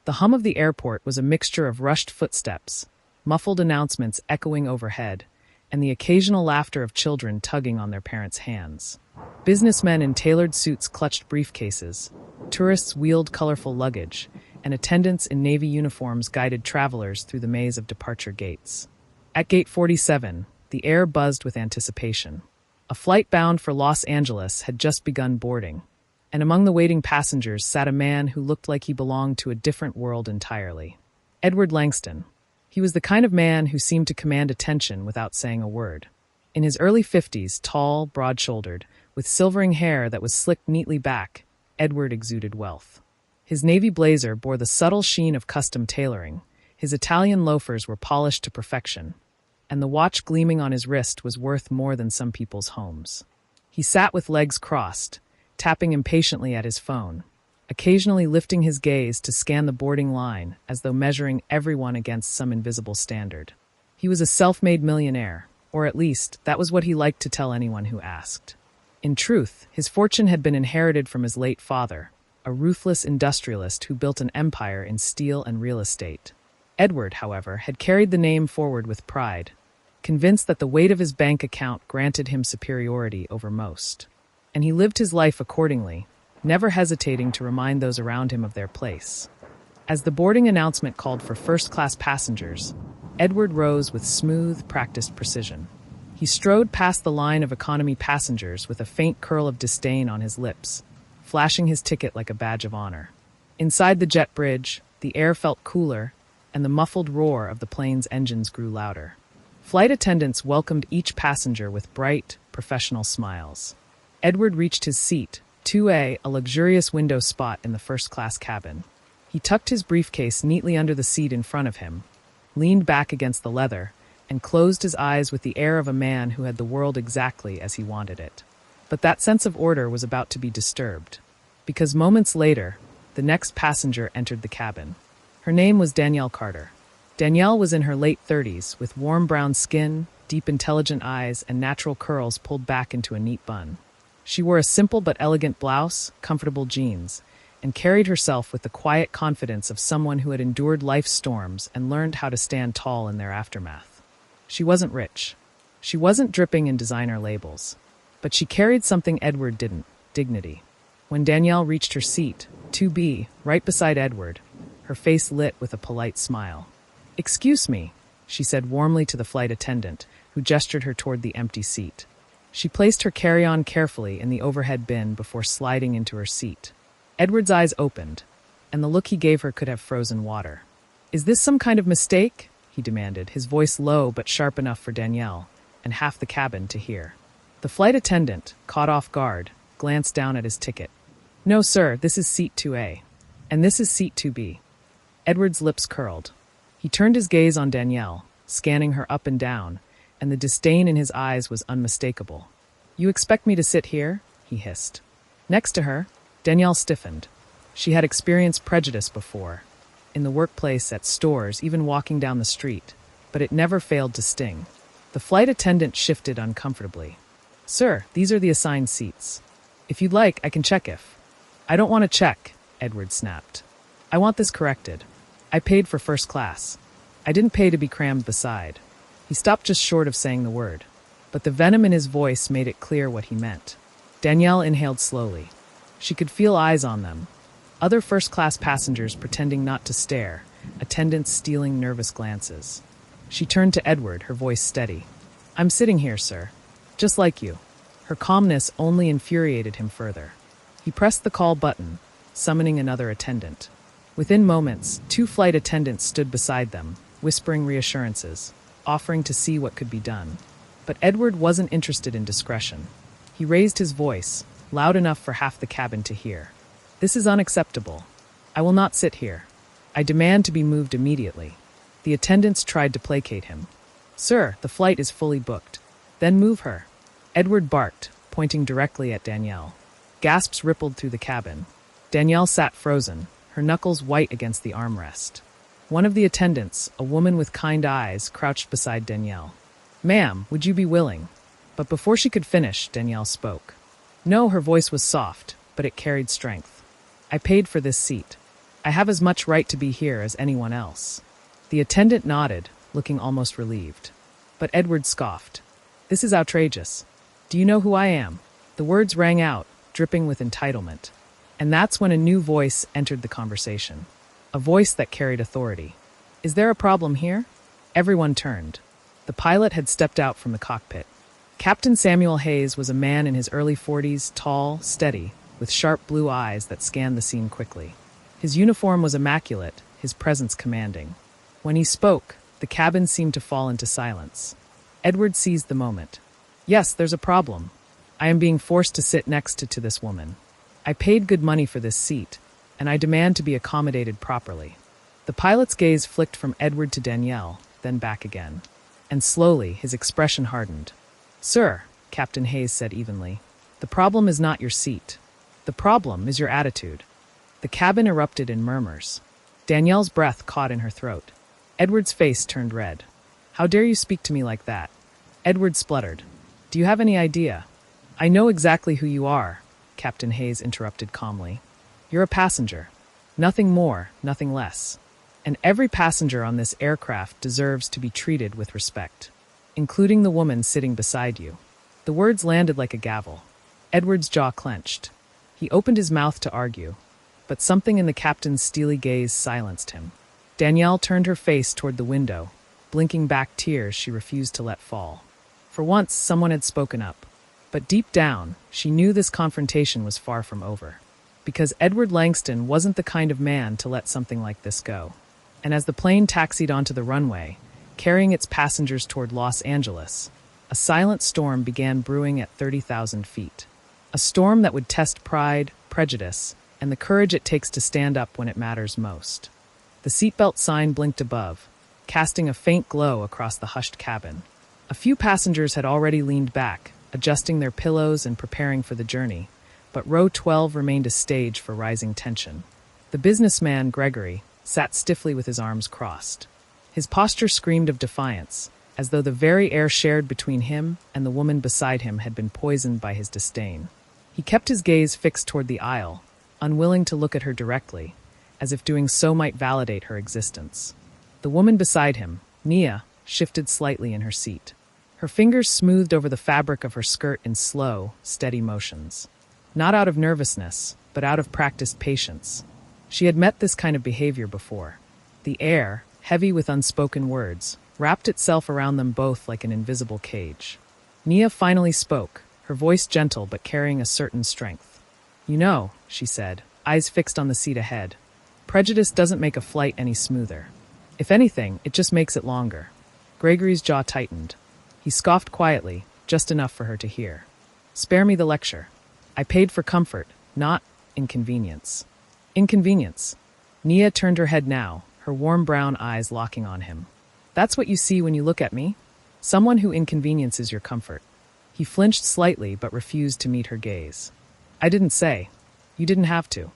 The hum of the airport was a mixture of rushed footsteps, muffled announcements echoing overhead, and the occasional laughter of children tugging on their parents' hands. Businessmen in tailored suits clutched briefcases, tourists wheeled colorful luggage, and attendants in navy uniforms guided travelers through the maze of departure gates. At Gate 47, the air buzzed with anticipation. A flight bound for Los Angeles had just begun boarding, and among the waiting passengers sat a man who looked like he belonged to a different world entirely. Edward Langston. He was the kind of man who seemed to command attention without saying a word. In his early 50s, tall, broad-shouldered, with silvering hair that was slicked neatly back, Edward exuded wealth. His navy blazer bore the subtle sheen of custom tailoring, his Italian loafers were polished to perfection, and the watch gleaming on his wrist was worth more than some people's homes. He sat with legs crossed, tapping impatiently at his phone, occasionally lifting his gaze to scan the boarding line as though measuring everyone against some invisible standard. He was a self-made millionaire, or at least that was what he liked to tell anyone who asked. In truth, his fortune had been inherited from his late father, a ruthless industrialist who built an empire in steel and real estate. Edward, however, had carried the name forward with pride, convinced that the weight of his bank account granted him superiority over most. And he lived his life accordingly, never hesitating to remind those around him of their place. As the boarding announcement called for first-class passengers, Edward rose with smooth, practiced precision. He strode past the line of economy passengers with a faint curl of disdain on his lips, flashing his ticket like a badge of honor. Inside the jet bridge, the air felt cooler, and the muffled roar of the plane's engines grew louder. Flight attendants welcomed each passenger with bright, professional smiles. Edward reached his seat, 2A, a luxurious window spot in the first-class cabin. He tucked his briefcase neatly under the seat in front of him, leaned back against the leather, and closed his eyes with the air of a man who had the world exactly as he wanted it. But that sense of order was about to be disturbed, because moments later, the next passenger entered the cabin. Her name was Danielle Carter. Danielle was in her late 30s, with warm brown skin, deep intelligent eyes, and natural curls pulled back into a neat bun. She wore a simple but elegant blouse, comfortable jeans, and carried herself with the quiet confidence of someone who had endured life's storms and learned how to stand tall in their aftermath. She wasn't rich. She wasn't dripping in designer labels. But she carried something Edward didn't, dignity. When Danielle reached her seat, 2B, right beside Edward, her face lit with a polite smile. "Excuse me," she said warmly to the flight attendant, who gestured her toward the empty seat. She placed her carry-on carefully in the overhead bin before sliding into her seat. Edward's eyes opened, and the look he gave her could have frozen water. "Is this some kind of mistake?" he demanded, his voice low but sharp enough for Danielle, and half the cabin to hear. The flight attendant, caught off guard, glanced down at his ticket. "No, sir, this is seat 2A, and this is seat 2B. Edward's lips curled. He turned his gaze on Danielle, scanning her up and down, and the disdain in his eyes was unmistakable. "You expect me to sit here?" he hissed. Next to her, Danielle stiffened. She had experienced prejudice before, in the workplace, at stores, even walking down the street, but it never failed to sting. The flight attendant shifted uncomfortably. "Sir, these are the assigned seats. If you'd like, I can check if—" "I don't want to check," Edward snapped. "I want this corrected. I paid for first class. I didn't pay to be crammed beside." He stopped just short of saying the word, but the venom in his voice made it clear what he meant. Danielle inhaled slowly. She could feel eyes on them. Other first-class passengers pretending not to stare, attendants stealing nervous glances. She turned to Edward, her voice steady. "I'm sitting here, sir. Just like you." Her calmness only infuriated him further. He pressed the call button, summoning another attendant. Within moments, 2 flight attendants stood beside them, whispering reassurances, offering to see what could be done. But Edward wasn't interested in discretion. He raised his voice, loud enough for half the cabin to hear. "This is unacceptable. I will not sit here. I demand to be moved immediately." The attendants tried to placate him. "Sir, the flight is fully booked." "Then move her." Edward barked, pointing directly at Danielle. Gasps rippled through the cabin. Danielle sat frozen, her knuckles white against the armrest. One of the attendants, a woman with kind eyes, crouched beside Danielle. "Ma'am, would you be willing?" But before she could finish, Danielle spoke. No, her voice was soft, but it carried strength. "I paid for this seat. I have as much right to be here as anyone else. The attendant nodded, looking almost relieved. But Edward scoffed. This is outrageous. Do you know who I am? The words rang out, dripping with entitlement. And that's when a new voice entered the conversation. A voice that carried authority. Is there a problem here? Everyone turned. The pilot had stepped out from the cockpit. Captain Samuel Hayes was a man in his early 40s, tall, steady, with sharp blue eyes that scanned the scene quickly. His uniform was immaculate, his presence commanding. When he spoke, the cabin seemed to fall into silence. Edward seized the moment. Yes, there's a problem. I am being forced to sit next to this woman. I paid good money for this seat, and I demand to be accommodated properly. The pilot's gaze flicked from Edward to Danielle, then back again. And slowly, his expression hardened. Sir, Captain Hayes said evenly, the problem is not your seat. The problem is your attitude. The cabin erupted in murmurs. Danielle's breath caught in her throat. Edward's face turned red. How dare you speak to me like that? Edward spluttered. Do you have any idea? I know exactly who you are, Captain Hayes interrupted calmly. You're a passenger. Nothing more, nothing less. And every passenger on this aircraft deserves to be treated with respect, including the woman sitting beside you. The words landed like a gavel. Edward's jaw clenched. He opened his mouth to argue, but something in the captain's steely gaze silenced him. Danielle turned her face toward the window, blinking back tears she refused to let fall. For once, someone had spoken up. But deep down, she knew this confrontation was far from over. Because Edward Langston wasn't the kind of man to let something like this go. And as the plane taxied onto the runway, carrying its passengers toward Los Angeles, a silent storm began brewing at 30,000 feet. A storm that would test pride, prejudice, and the courage it takes to stand up when it matters most. The seatbelt sign blinked above, casting a faint glow across the hushed cabin. A few passengers had already leaned back, adjusting their pillows and preparing for the journey, but row 12 remained a stage for rising tension. The businessman, Gregory, sat stiffly with his arms crossed. His posture screamed of defiance, as though the very air shared between him and the woman beside him had been poisoned by his disdain. He kept his gaze fixed toward the aisle, unwilling to look at her directly, as if doing so might validate her existence. The woman beside him, Nia, shifted slightly in her seat. Her fingers smoothed over the fabric of her skirt in slow, steady motions. Not out of nervousness, but out of practiced patience. She had met this kind of behavior before. The air, heavy with unspoken words, wrapped itself around them both like an invisible cage. Nia finally spoke, her voice gentle but carrying a certain strength. You know, she said, eyes fixed on the seat ahead, prejudice doesn't make a flight any smoother. If anything, it just makes it longer. Gregory's jaw tightened. He scoffed quietly, just enough for her to hear. Spare me the lecture. I paid for comfort, not inconvenience. Inconvenience. Nia turned her head now, her warm brown eyes locking on him. That's what you see when you look at me? Someone who inconveniences your comfort. He flinched slightly but refused to meet her gaze. I didn't say. You didn't have to.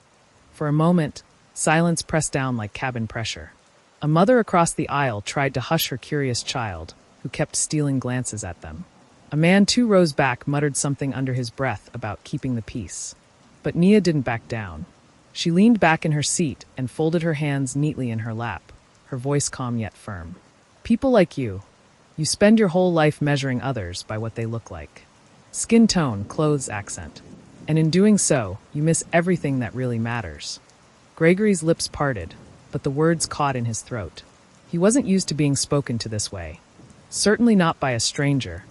For a moment, silence pressed down like cabin pressure. A mother across the aisle tried to hush her curious child, who kept stealing glances at them. A man 2 rows back muttered something under his breath about keeping the peace. But Nia didn't back down. She leaned back in her seat and folded her hands neatly in her lap, her voice calm yet firm. People like you spend your whole life measuring others by what they look like. Skin tone, clothes accent. And in doing so, you miss everything that really matters. Gregory's lips parted, but the words caught in his throat. He wasn't used to being spoken to this way. Certainly not by a stranger,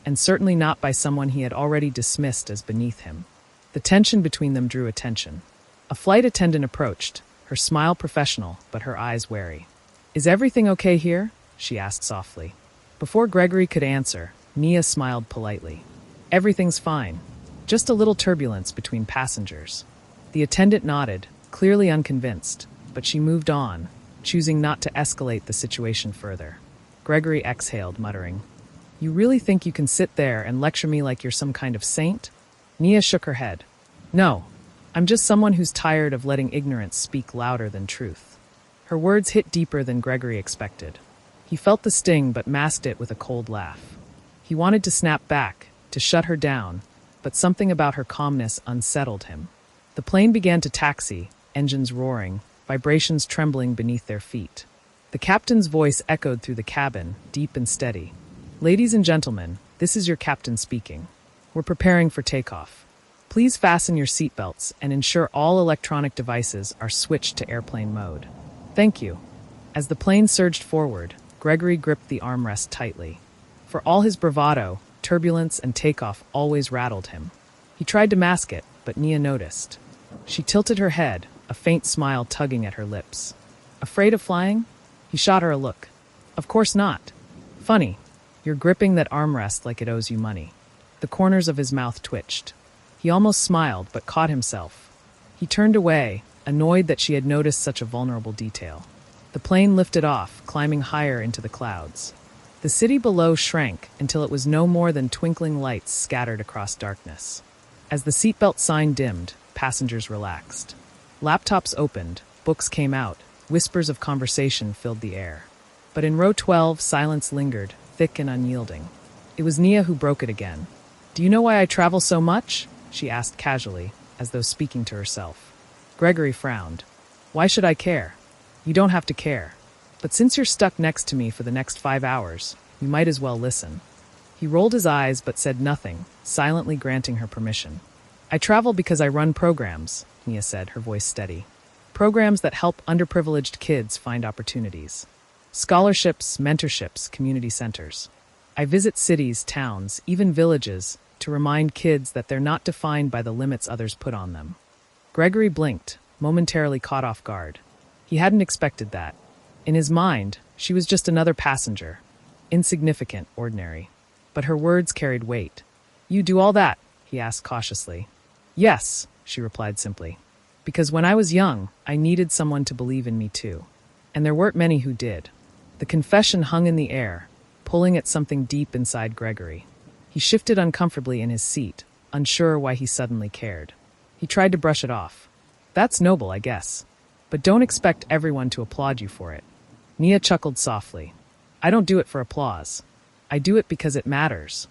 and certainly not by someone he had already dismissed as beneath him. The tension between them drew attention. A flight attendant approached, her smile professional, but her eyes wary. Is everything okay here? She asked softly. Before Gregory could answer, Nia smiled politely. Everything's fine. Just a little turbulence between passengers. The attendant nodded, clearly unconvinced, but she moved on, choosing not to escalate the situation further. Gregory exhaled, muttering, You really think you can sit there and lecture me like you're some kind of saint? Nia shook her head. No, I'm just someone who's tired of letting ignorance speak louder than truth. Her words hit deeper than Gregory expected. He felt the sting but masked it with a cold laugh. He wanted to snap back, to shut her down, but something about her calmness unsettled him. The plane began to taxi, engines roaring, vibrations trembling beneath their feet. The captain's voice echoed through the cabin, deep and steady. "Ladies and gentlemen, this is your captain speaking. We're preparing for takeoff. Please fasten your seatbelts and ensure all electronic devices are switched to airplane mode. Thank you." As the plane surged forward, Gregory gripped the armrest tightly. For all his bravado, turbulence and takeoff always rattled him. He tried to mask it, but Nia noticed. She tilted her head, a faint smile tugging at her lips. "Afraid of flying?" He shot her a look. "Of course not. Funny, you're gripping that armrest like it owes you money." The corners of his mouth twitched. He almost smiled, but caught himself. He turned away, annoyed that she had noticed such a vulnerable detail. The plane lifted off, climbing higher into the clouds. The city below shrank until it was no more than twinkling lights scattered across darkness. As the seatbelt sign dimmed, passengers relaxed. Laptops opened, books came out, whispers of conversation filled the air. But in row 12, silence lingered, thick and unyielding. It was Nia who broke it again. "Do you know why I travel so much?" she asked casually, as though speaking to herself. Gregory frowned. "Why should I care?" "You don't have to care. But since you're stuck next to me for the next 5 hours, you might as well listen." He rolled his eyes but said nothing, silently granting her permission. "I travel because I run programs," Nia said, her voice steady. "Programs that help underprivileged kids find opportunities. Scholarships, mentorships, community centers. I visit cities, towns, even villages, to remind kids that they're not defined by the limits others put on them." Gregory blinked, momentarily caught off guard. He hadn't expected that. In his mind, she was just another passenger. Insignificant, ordinary. But her words carried weight. "You do all that?" he asked cautiously. "Yes," she replied simply. "Because when I was young, I needed someone to believe in me too. And there weren't many who did." The confession hung in the air, pulling at something deep inside Gregory. He shifted uncomfortably in his seat, unsure why he suddenly cared. He tried to brush it off. "That's noble, I guess. But don't expect everyone to applaud you for it." Nia chuckled softly. "I don't do it for applause. I do it because it matters."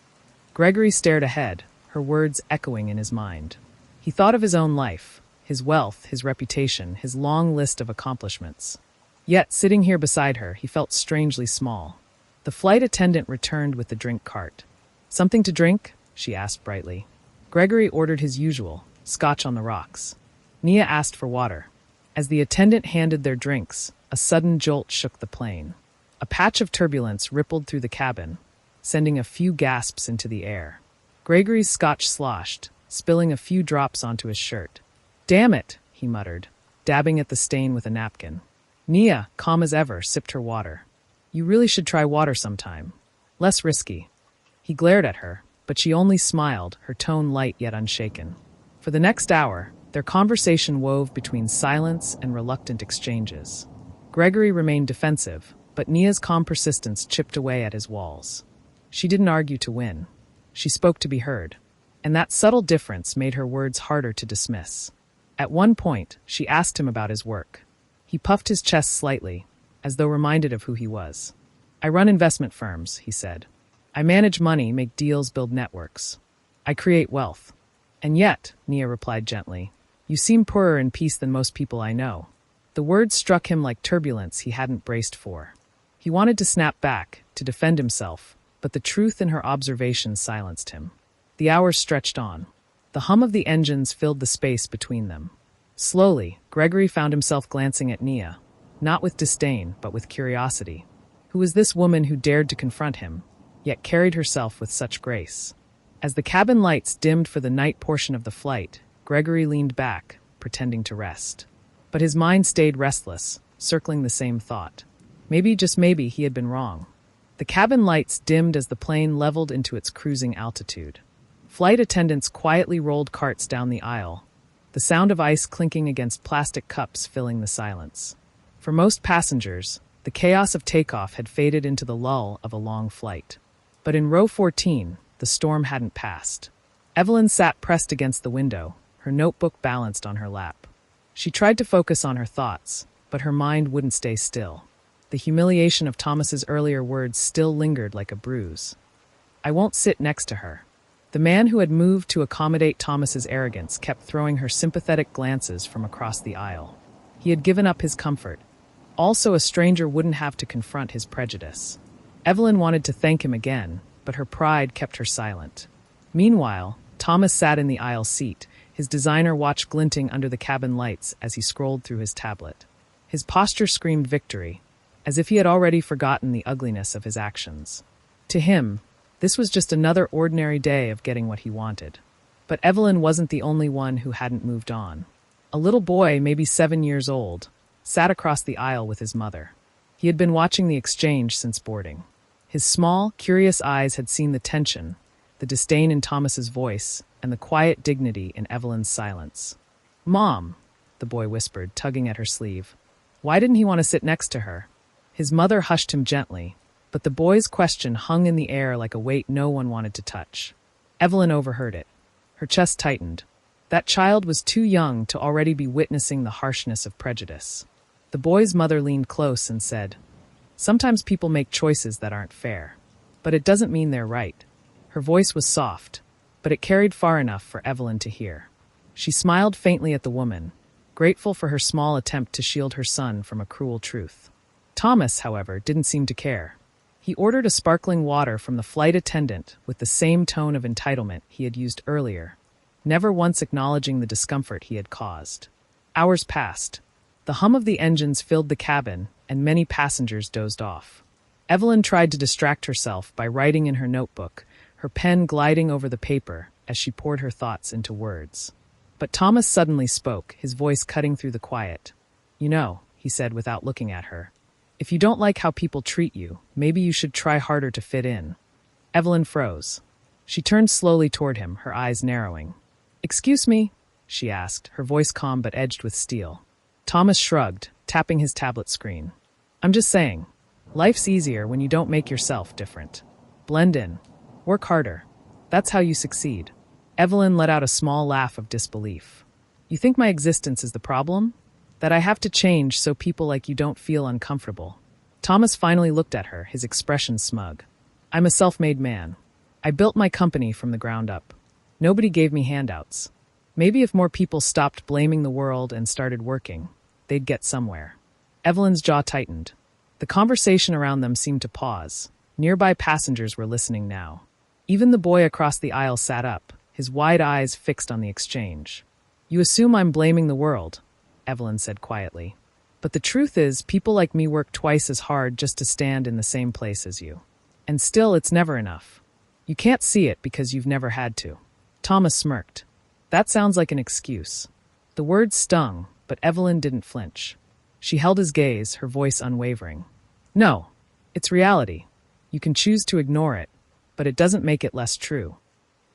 Gregory stared ahead, her words echoing in his mind. He thought of his own life, his wealth, his reputation, his long list of accomplishments. Yet, sitting here beside her, he felt strangely small. The flight attendant returned with the drink cart. "Something to drink?" she asked brightly. Gregory ordered his usual, scotch on the rocks. Nia asked for water. As the attendant handed their drinks, a sudden jolt shook the plane. A patch of turbulence rippled through the cabin, sending a few gasps into the air. Gregory's scotch sloshed, spilling a few drops onto his shirt. "Damn it," he muttered, dabbing at the stain with a napkin. Nia, calm as ever, sipped her water. "You really should try water sometime. Less risky." He glared at her, but she only smiled, her tone light yet unshaken. For the next hour, their conversation wove between silence and reluctant exchanges. Gregory remained defensive, but Nia's calm persistence chipped away at his walls. She didn't argue to win. She spoke to be heard. And that subtle difference made her words harder to dismiss. At one point, she asked him about his work. He puffed his chest slightly, as though reminded of who he was. "I run investment firms," he said. "I manage money, make deals, build networks. I create wealth." "And yet," Nia replied gently, "you seem poorer in peace than most people I know." The words struck him like turbulence he hadn't braced for. He wanted to snap back, to defend himself, but the truth in her observation silenced him. The hours stretched on. The hum of the engines filled the space between them. Slowly, Gregory found himself glancing at Nia, not with disdain, but with curiosity. Who was this woman who dared to confront him, yet carried herself with such grace? As the cabin lights dimmed for the night portion of the flight, Gregory leaned back, pretending to rest. But his mind stayed restless, circling the same thought. Maybe, just maybe, he had been wrong. The cabin lights dimmed as the plane leveled into its cruising altitude. Flight attendants quietly rolled carts down the aisle, the sound of ice clinking against plastic cups filling the silence. For most passengers, the chaos of takeoff had faded into the lull of a long flight. But in row 14, the storm hadn't passed. Evelyn sat pressed against the window, her notebook balanced on her lap. She tried to focus on her thoughts, but her mind wouldn't stay still. The humiliation of Thomas's earlier words still lingered like a bruise. "I won't sit next to her." The man who had moved to accommodate Thomas's arrogance kept throwing her sympathetic glances from across the aisle. He had given up his comfort. Also, a stranger wouldn't have to confront his prejudice. Evelyn wanted to thank him again, but her pride kept her silent. Meanwhile, Thomas sat in the aisle seat, his designer watch glinting under the cabin lights as he scrolled through his tablet. His posture screamed victory, as if he had already forgotten the ugliness of his actions. To him, this was just another ordinary day of getting what he wanted. But Evelyn wasn't the only one who hadn't moved on. A little boy, maybe 7 years old, sat across the aisle with his mother. He had been watching the exchange since boarding. His small, curious eyes had seen the tension, the disdain in Thomas's voice, and the quiet dignity in Evelyn's silence. "Mom," the boy whispered, tugging at her sleeve. Why didn't he want to sit next to her? His mother hushed him gently, but the boy's question hung in the air like a weight no one wanted to touch. Evelyn overheard it. Her chest tightened. That child was too young to already be witnessing the harshness of prejudice. The boy's mother leaned close and said, "Sometimes people make choices that aren't fair, but it doesn't mean they're right." Her voice was soft, but it carried far enough for Evelyn to hear. She smiled faintly at the woman, grateful for her small attempt to shield her son from a cruel truth. Thomas, however, didn't seem to care. He ordered a sparkling water from the flight attendant with the same tone of entitlement he had used earlier, never once acknowledging the discomfort he had caused. Hours passed. The hum of the engines filled the cabin, and many passengers dozed off. Evelyn tried to distract herself by writing in her notebook, her pen gliding over the paper as she poured her thoughts into words. But Thomas suddenly spoke, his voice cutting through the quiet. "You know," he said without looking at her, "if you don't like how people treat you, maybe you should try harder to fit in." Evelyn froze. She turned slowly toward him, her eyes narrowing. "Excuse me?" she asked, her voice calm but edged with steel. Thomas shrugged, tapping his tablet screen. "I'm just saying, life's easier when you don't make yourself different. Blend in. Work harder. That's how you succeed." Evelyn let out a small laugh of disbelief. "You think my existence is the problem? That I have to change so people like you don't feel uncomfortable?" Thomas finally looked at her, his expression smug. "I'm a self-made man. I built my company from the ground up. Nobody gave me handouts. Maybe if more people stopped blaming the world and started working, they'd get somewhere." Evelyn's jaw tightened. The conversation around them seemed to pause. Nearby passengers were listening now. Even the boy across the aisle sat up, his wide eyes fixed on the exchange. "You assume I'm blaming the world," Evelyn said quietly. "But the truth is, people like me work twice as hard just to stand in the same place as you. And still, it's never enough. You can't see it because you've never had to." Thomas smirked. "That sounds like an excuse." The words stung, but Evelyn didn't flinch. She held his gaze, her voice unwavering. "No, it's reality. You can choose to ignore it, but it doesn't make it less true."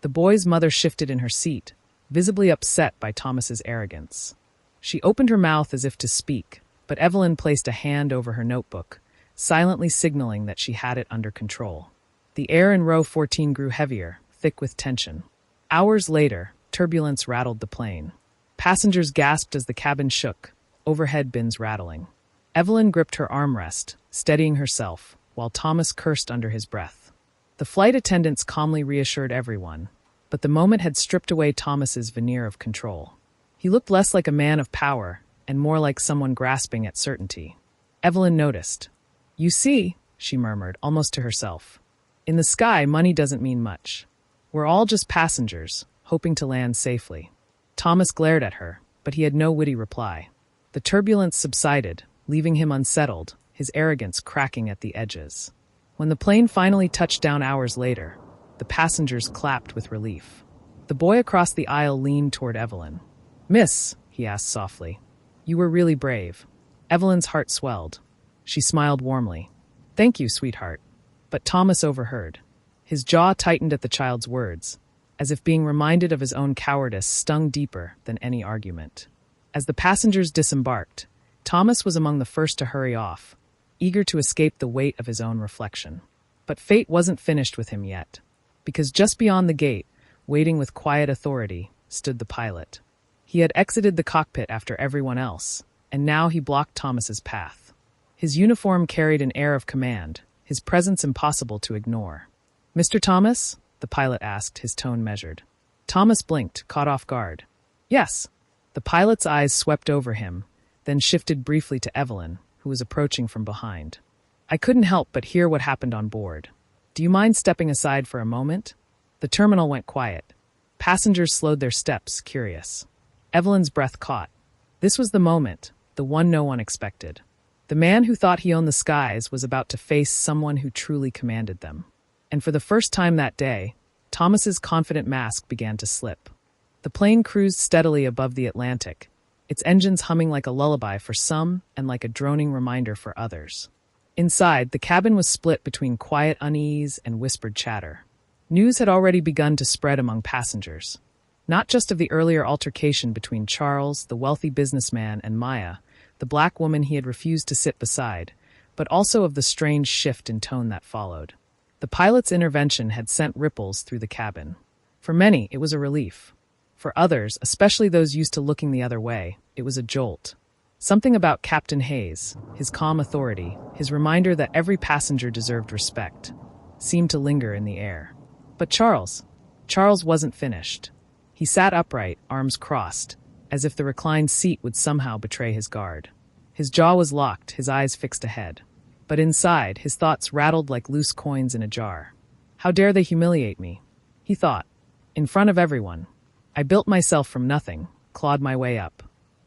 The boy's mother shifted in her seat, visibly upset by Thomas's arrogance. She opened her mouth as if to speak, but Evelyn placed a hand over her notebook, silently signaling that she had it under control. The air in row 14 grew heavier, thick with tension. Hours later, turbulence rattled the plane. Passengers gasped as the cabin shook, overhead bins rattling. Evelyn gripped her armrest, steadying herself, while Thomas cursed under his breath. The flight attendants calmly reassured everyone, but the moment had stripped away Thomas's veneer of control. He looked less like a man of power and more like someone grasping at certainty. Evelyn noticed. "You see," she murmured, almost to herself, "in the sky, money doesn't mean much. We're all just passengers, hoping to land safely." Thomas glared at her, but he had no witty reply. The turbulence subsided, leaving him unsettled, his arrogance cracking at the edges. When the plane finally touched down hours later, the passengers clapped with relief. The boy across the aisle leaned toward Evelyn. "Miss," he asked softly, "you were really brave." Evelyn's heart swelled. She smiled warmly. "Thank you, sweetheart." But Thomas overheard. His jaw tightened at the child's words, as if being reminded of his own cowardice stung deeper than any argument. As the passengers disembarked, Thomas was among the first to hurry off, eager to escape the weight of his own reflection. But fate wasn't finished with him yet, because just beyond the gate, waiting with quiet authority, stood the pilot. He had exited the cockpit after everyone else, and now he blocked Thomas's path. His uniform carried an air of command, his presence impossible to ignore. "Mr. Thomas?" the pilot asked, his tone measured. Thomas blinked, caught off guard. "Yes." The pilot's eyes swept over him, then shifted briefly to Evelyn, who was approaching from behind. "I couldn't help but hear what happened on board. Do you mind stepping aside for a moment?" The terminal went quiet. Passengers slowed their steps, curious. Evelyn's breath caught. This was the moment, the one no one expected. The man who thought he owned the skies was about to face someone who truly commanded them. And for the first time that day, Thomas's confident mask began to slip. The plane cruised steadily above the Atlantic, its engines humming like a lullaby for some and like a droning reminder for others. Inside, the cabin was split between quiet unease and whispered chatter. News had already begun to spread among passengers. Not just of the earlier altercation between Charles, the wealthy businessman, and Maya, the black woman he had refused to sit beside, but also of the strange shift in tone that followed. The pilot's intervention had sent ripples through the cabin. For many, it was a relief. For others, especially those used to looking the other way, it was a jolt. Something about Captain Hayes, his calm authority, his reminder that every passenger deserved respect, seemed to linger in the air. But Charles wasn't finished. He sat upright, arms crossed, as if the reclined seat would somehow betray his guard. His jaw was locked, his eyes fixed ahead. But inside, his thoughts rattled like loose coins in a jar. How dare they humiliate me? He thought. In front of everyone. I built myself from nothing, clawed my way up.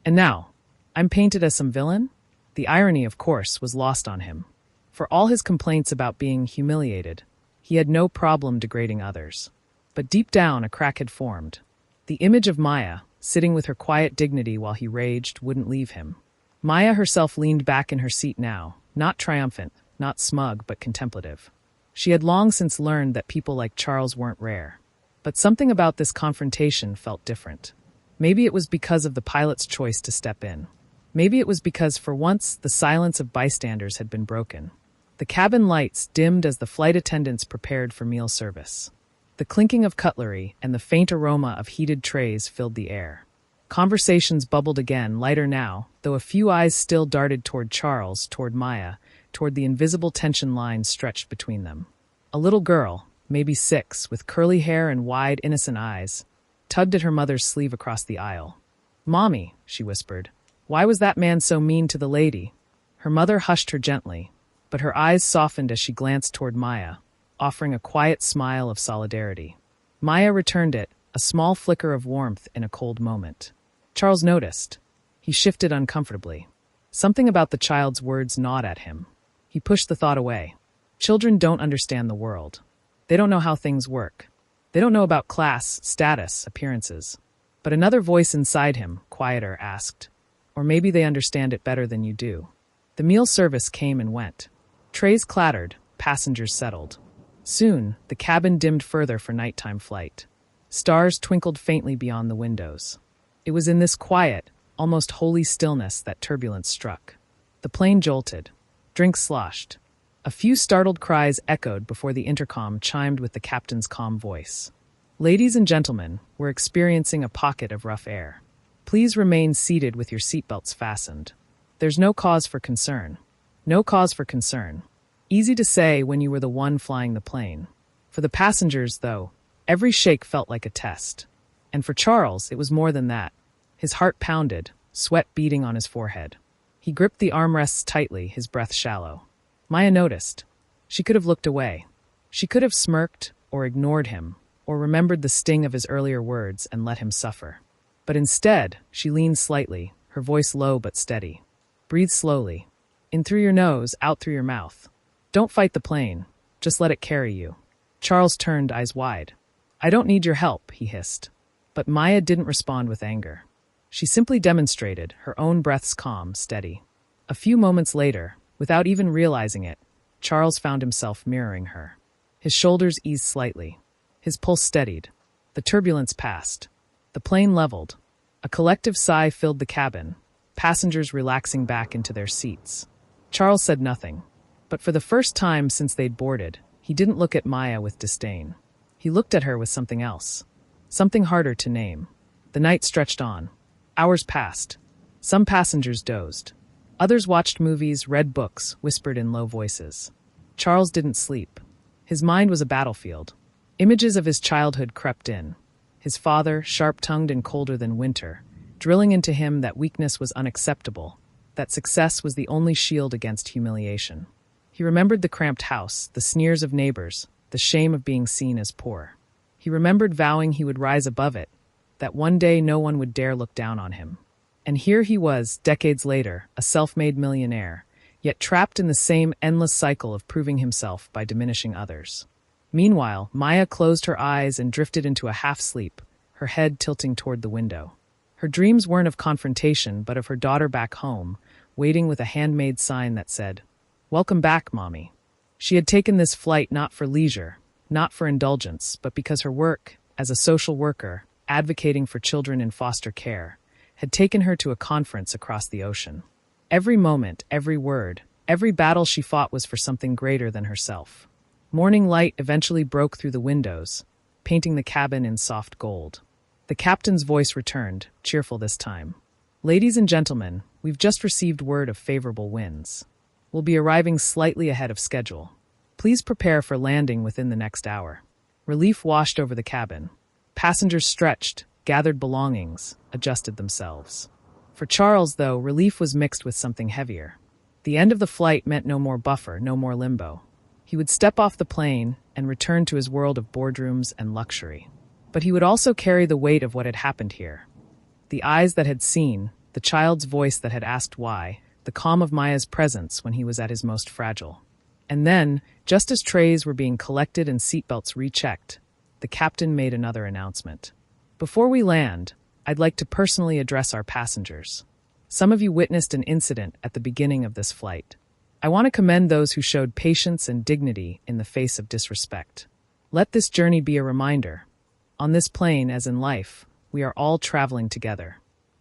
And now, I'm painted as some villain? The irony, of course, was lost on him. For all his complaints about being humiliated, he had no problem degrading others. But deep down, a crack had formed. The image of Maya, sitting with her quiet dignity while he raged, wouldn't leave him. Maya herself leaned back in her seat now, not triumphant, not smug, but contemplative. She had long since learned that people like Charles weren't rare. But something about this confrontation felt different. Maybe it was because of the pilot's choice to step in. Maybe it was because, for once, the silence of bystanders had been broken. The cabin lights dimmed as the flight attendants prepared for meal service. The clinking of cutlery and the faint aroma of heated trays filled the air. Conversations bubbled again, lighter now, though a few eyes still darted toward Charles, toward Maya, toward the invisible tension lines stretched between them. A little girl, maybe 6, with curly hair and wide, innocent eyes, tugged at her mother's sleeve across the aisle. "Mommy," she whispered, "why was that man so mean to the lady?" Her mother hushed her gently, but her eyes softened as she glanced toward Maya, offering a quiet smile of solidarity. Maya returned it, a small flicker of warmth in a cold moment. Charles noticed. He shifted uncomfortably. Something about the child's words gnawed at him. He pushed the thought away. Children don't understand the world. They don't know how things work. They don't know about class, status, appearances. But another voice inside him, quieter, asked, "Or maybe they understand it better than you do." The meal service came and went. Trays clattered, passengers settled. Soon, the cabin dimmed further for nighttime flight. Stars twinkled faintly beyond the windows. It was in this quiet, almost holy stillness that turbulence struck. The plane jolted. Drinks sloshed. A few startled cries echoed before the intercom chimed with the captain's calm voice. "Ladies and gentlemen, we're experiencing a pocket of rough air. Please remain seated with your seatbelts fastened. There's no cause for concern. No cause for concern." Easy to say when you were the one flying the plane. For the passengers, though, every shake felt like a test. And for Charles, it was more than that. His heart pounded, sweat beading on his forehead. He gripped the armrests tightly, his breath shallow. Maya noticed. She could have looked away. She could have smirked, or ignored him, or remembered the sting of his earlier words and let him suffer. But instead, she leaned slightly, her voice low but steady. "Breathe slowly. In through your nose, out through your mouth. Don't fight the plane. Just let it carry you." Charles turned, eyes wide. "I don't need your help," he hissed. But Maya didn't respond with anger. She simply demonstrated, her own breaths calm, steady. A few moments later, without even realizing it, Charles found himself mirroring her. His shoulders eased slightly. His pulse steadied. The turbulence passed. The plane leveled. A collective sigh filled the cabin, passengers relaxing back into their seats. Charles said nothing. But for the first time since they'd boarded, he didn't look at Maya with disdain. He looked at her with something else. Something harder to name. The night stretched on. Hours passed. Some passengers dozed. Others watched movies, read books, whispered in low voices. Charles didn't sleep. His mind was a battlefield. Images of his childhood crept in. His father, sharp-tongued and colder than winter, drilling into him that weakness was unacceptable, that success was the only shield against humiliation. He remembered the cramped house, the sneers of neighbors, the shame of being seen as poor. He remembered vowing he would rise above it, that one day no one would dare look down on him. And here he was, decades later, a self-made millionaire, yet trapped in the same endless cycle of proving himself by diminishing others. Meanwhile, Maya closed her eyes and drifted into a half-sleep, her head tilting toward the window. Her dreams weren't of confrontation, but of her daughter back home, waiting with a handmade sign that said, "Welcome back, Mommy." She had taken this flight not for leisure, not for indulgence, but because her work, as a social worker, advocating for children in foster care, had taken her to a conference across the ocean. Every moment, every word, every battle she fought was for something greater than herself. Morning light eventually broke through the windows, painting the cabin in soft gold. The captain's voice returned, cheerful this time. "Ladies and gentlemen, we've just received word of favorable winds. We'll be arriving slightly ahead of schedule. Please prepare for landing within the next hour." Relief washed over the cabin. Passengers stretched, gathered belongings, adjusted themselves. For Charles, though, relief was mixed with something heavier. The end of the flight meant no more buffer, no more limbo. He would step off the plane and return to his world of boardrooms and luxury. But he would also carry the weight of what had happened here. The eyes that had seen, the child's voice that had asked why, the calm of Maya's presence when he was at his most fragile. And then, just as trays were being collected and seatbelts rechecked, the captain made another announcement. "Before we land, I'd like to personally address our passengers. Some of you witnessed an incident at the beginning of this flight. I want to commend those who showed patience and dignity in the face of disrespect. Let this journey be a reminder. On this plane, as in life, we are all traveling together.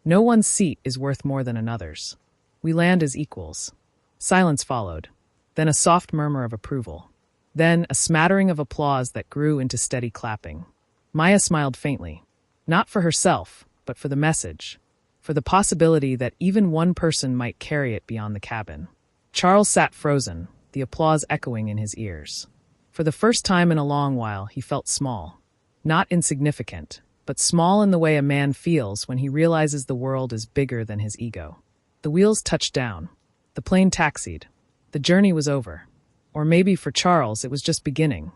No one's seat is worth more than another's. We land as equals." Silence followed, then a soft murmur of approval, then a smattering of applause that grew into steady clapping. Maya smiled faintly, not for herself, but for the message, for the possibility that even one person might carry it beyond the cabin. Charles sat frozen, the applause echoing in his ears. For the first time in a long while, he felt small. Not insignificant, but small in the way a man feels when he realizes the world is bigger than his ego. The wheels touched down. The plane taxied. The journey was over. Or maybe for Charles, it was just beginning.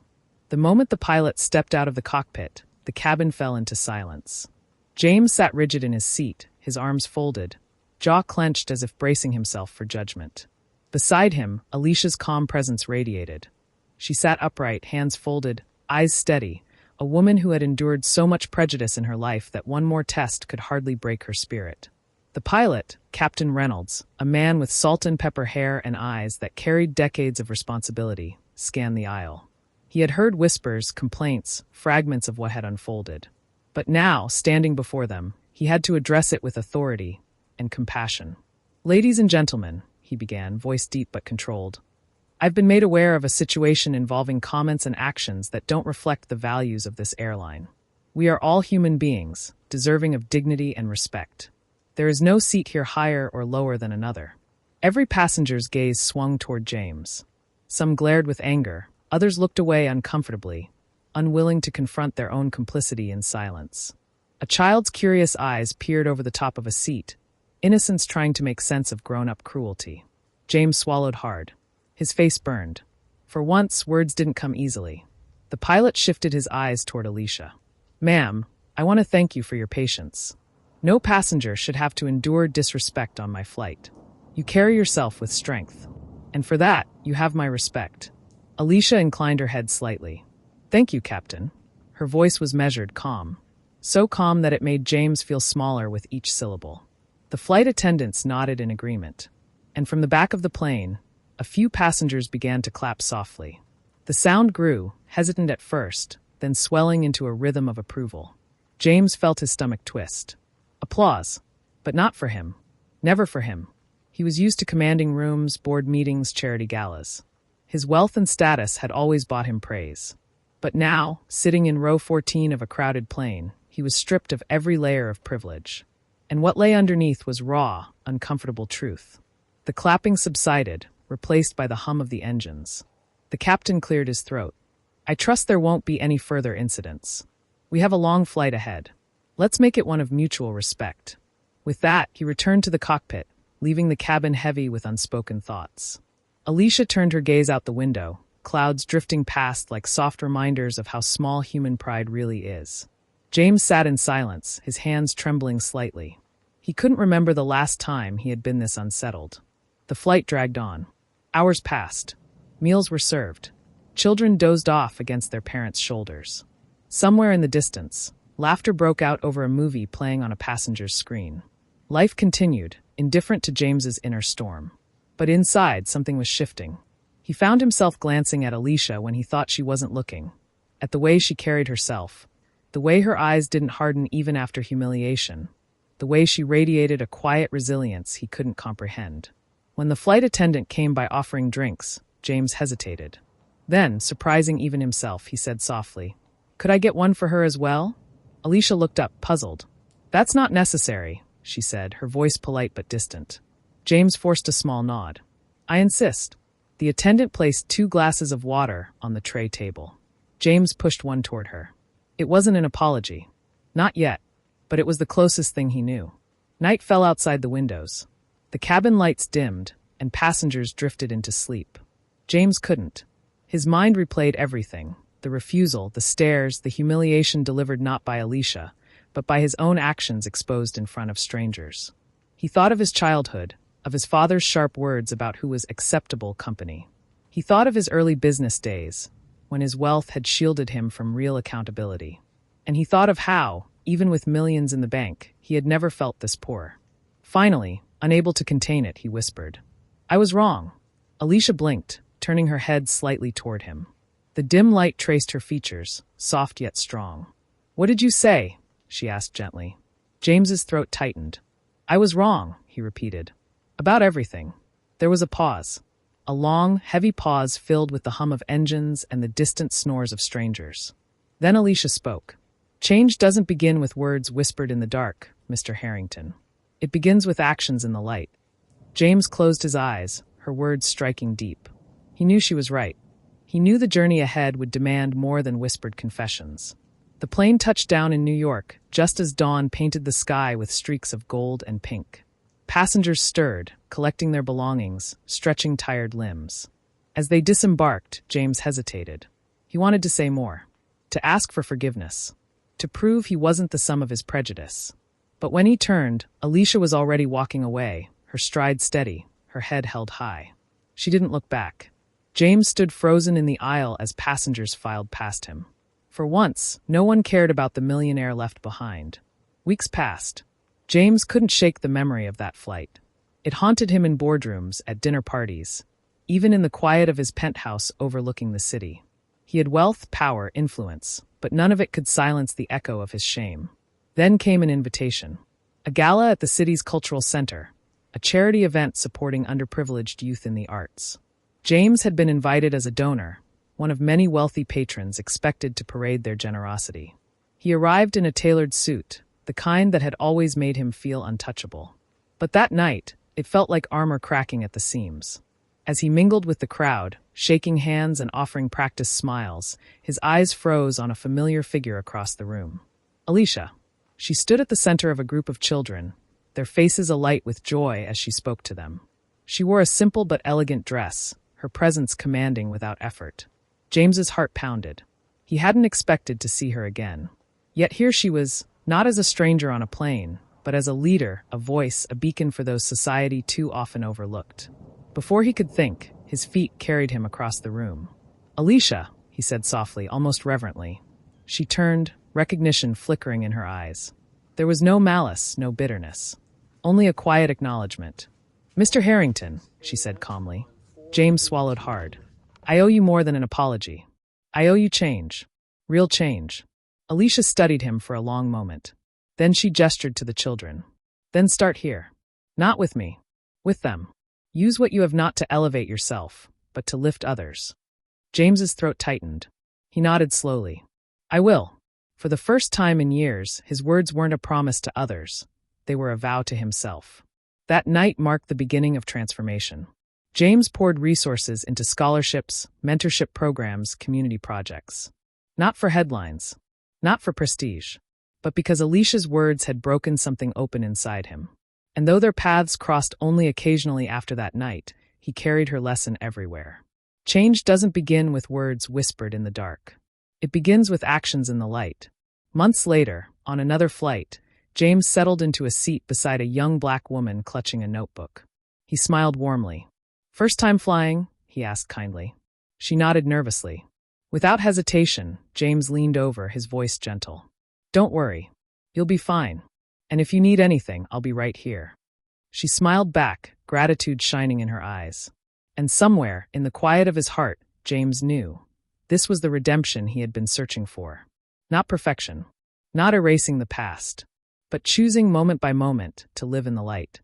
The moment the pilot stepped out of the cockpit, the cabin fell into silence. James sat rigid in his seat, his arms folded, jaw clenched as if bracing himself for judgment. Beside him, Alicia's calm presence radiated. She sat upright, hands folded, eyes steady, a woman who had endured so much prejudice in her life that one more test could hardly break her spirit. The pilot, Captain Reynolds, a man with salt and pepper hair and eyes that carried decades of responsibility, scanned the aisle. He had heard whispers, complaints, fragments of what had unfolded. But now, standing before them, he had to address it with authority and compassion. "Ladies and gentlemen," he began, voice deep but controlled, "I've been made aware of a situation involving comments and actions that don't reflect the values of this airline. We are all human beings, deserving of dignity and respect. There is no seat here higher or lower than another." Every passenger's gaze swung toward James. Some glared with anger, others looked away uncomfortably, unwilling to confront their own complicity in silence. A child's curious eyes peered over the top of a seat, innocence trying to make sense of grown-up cruelty. James swallowed hard. His face burned. For once, words didn't come easily. The pilot shifted his eyes toward Alicia. "Ma'am, I want to thank you for your patience. No passenger should have to endure disrespect on my flight. You carry yourself with strength. And for that, you have my respect." Alicia inclined her head slightly. "Thank you, Captain." Her voice was measured, calm. So calm that it made James feel smaller with each syllable. The flight attendants nodded in agreement. And from the back of the plane, a few passengers began to clap softly. The sound grew, hesitant at first, then swelling into a rhythm of approval. James felt his stomach twist. Applause. But not for him. Never for him. He was used to commanding rooms, board meetings, charity galas. His wealth and status had always bought him praise. But now, sitting in row 14 of a crowded plane, he was stripped of every layer of privilege. And what lay underneath was raw, uncomfortable truth. The clapping subsided, replaced by the hum of the engines. The captain cleared his throat. "I trust there won't be any further incidents. We have a long flight ahead. Let's make it one of mutual respect." With that, he returned to the cockpit, leaving the cabin heavy with unspoken thoughts. Alicia turned her gaze out the window, clouds drifting past like soft reminders of how small human pride really is. James sat in silence, his hands trembling slightly. He couldn't remember the last time he had been this unsettled. The flight dragged on. Hours passed. Meals were served. Children dozed off against their parents' shoulders. Somewhere in the distance, laughter broke out over a movie playing on a passenger's screen. Life continued, indifferent to James's inner storm. But inside, something was shifting. He found himself glancing at Alicia when he thought she wasn't looking, at the way she carried herself, the way her eyes didn't harden even after humiliation, the way she radiated a quiet resilience he couldn't comprehend. When the flight attendant came by offering drinks, James hesitated. Then, surprising even himself, he said softly, "Could I get one for her as well?" Alicia looked up, puzzled. "That's not necessary," she said, her voice polite but distant. James forced a small nod. "I insist." The attendant placed 2 glasses of water on the tray table. James pushed one toward her. It wasn't an apology. Not yet, but it was the closest thing he knew. Night fell outside the windows. The cabin lights dimmed, and passengers drifted into sleep. James couldn't. His mind replayed everything, the refusal, the stares, the humiliation delivered not by Alicia, but by his own actions exposed in front of strangers. He thought of his childhood, of his father's sharp words about who was acceptable company. He thought of his early business days, when his wealth had shielded him from real accountability. And he thought of how, even with millions in the bank, he had never felt this poor. Finally, unable to contain it, he whispered, "I was wrong." Alicia blinked, turning her head slightly toward him. The dim light traced her features, soft yet strong. "What did you say?" she asked gently. James's throat tightened. "I was wrong," he repeated. "About everything." There was a pause. A long, heavy pause filled with the hum of engines and the distant snores of strangers. Then Alicia spoke. "Change doesn't begin with words whispered in the dark, Mr. Harrington. It begins with actions in the light." James closed his eyes, her words striking deep. He knew she was right. He knew the journey ahead would demand more than whispered confessions. The plane touched down in New York, just as dawn painted the sky with streaks of gold and pink. Passengers stirred, collecting their belongings, stretching tired limbs. As they disembarked, James hesitated. He wanted to say more, to ask for forgiveness, to prove he wasn't the sum of his prejudice. But when he turned, Alicia was already walking away, her stride steady, her head held high. She didn't look back. James stood frozen in the aisle as passengers filed past him. For once, no one cared about the millionaire left behind. Weeks passed. James couldn't shake the memory of that flight. It haunted him in boardrooms, at dinner parties, even in the quiet of his penthouse overlooking the city. He had wealth, power, influence, but none of it could silence the echo of his shame. Then came an invitation. A gala at the city's cultural center, a charity event supporting underprivileged youth in the arts. James had been invited as a donor, one of many wealthy patrons expected to parade their generosity. He arrived in a tailored suit, the kind that had always made him feel untouchable. But that night, it felt like armor cracking at the seams. As he mingled with the crowd, shaking hands and offering practiced smiles, his eyes froze on a familiar figure across the room. Alicia. She stood at the center of a group of children, their faces alight with joy as she spoke to them. She wore a simple but elegant dress, her presence commanding without effort. James's heart pounded. He hadn't expected to see her again. Yet here she was, not as a stranger on a plane, but as a leader, a voice, a beacon for those society too often overlooked. Before he could think, his feet carried him across the room. "Alicia," he said softly, almost reverently. She turned, recognition flickering in her eyes. There was no malice, no bitterness. Only a quiet acknowledgement. "Mr. Harrington," she said calmly. James swallowed hard. "I owe you more than an apology. I owe you change. Real change." Alicia studied him for a long moment. Then she gestured to the children. "Then start here. Not with me. With them. Use what you have not to elevate yourself, but to lift others." James's throat tightened. He nodded slowly. "I will." For the first time in years, his words weren't a promise to others. They were a vow to himself. That night marked the beginning of transformation. James poured resources into scholarships, mentorship programs, community projects. Not for headlines. Not for prestige. But because Alicia's words had broken something open inside him. And though their paths crossed only occasionally after that night, he carried her lesson everywhere. Change doesn't begin with words whispered in the dark. It begins with actions in the light. Months later, on another flight, James settled into a seat beside a young black woman clutching a notebook. He smiled warmly. "First time flying?" he asked kindly. She nodded nervously. Without hesitation, James leaned over, his voice gentle. "Don't worry. You'll be fine. And if you need anything, I'll be right here." She smiled back, gratitude shining in her eyes. And somewhere, in the quiet of his heart, James knew this was the redemption he had been searching for. Not perfection, not erasing the past, but choosing moment by moment to live in the light.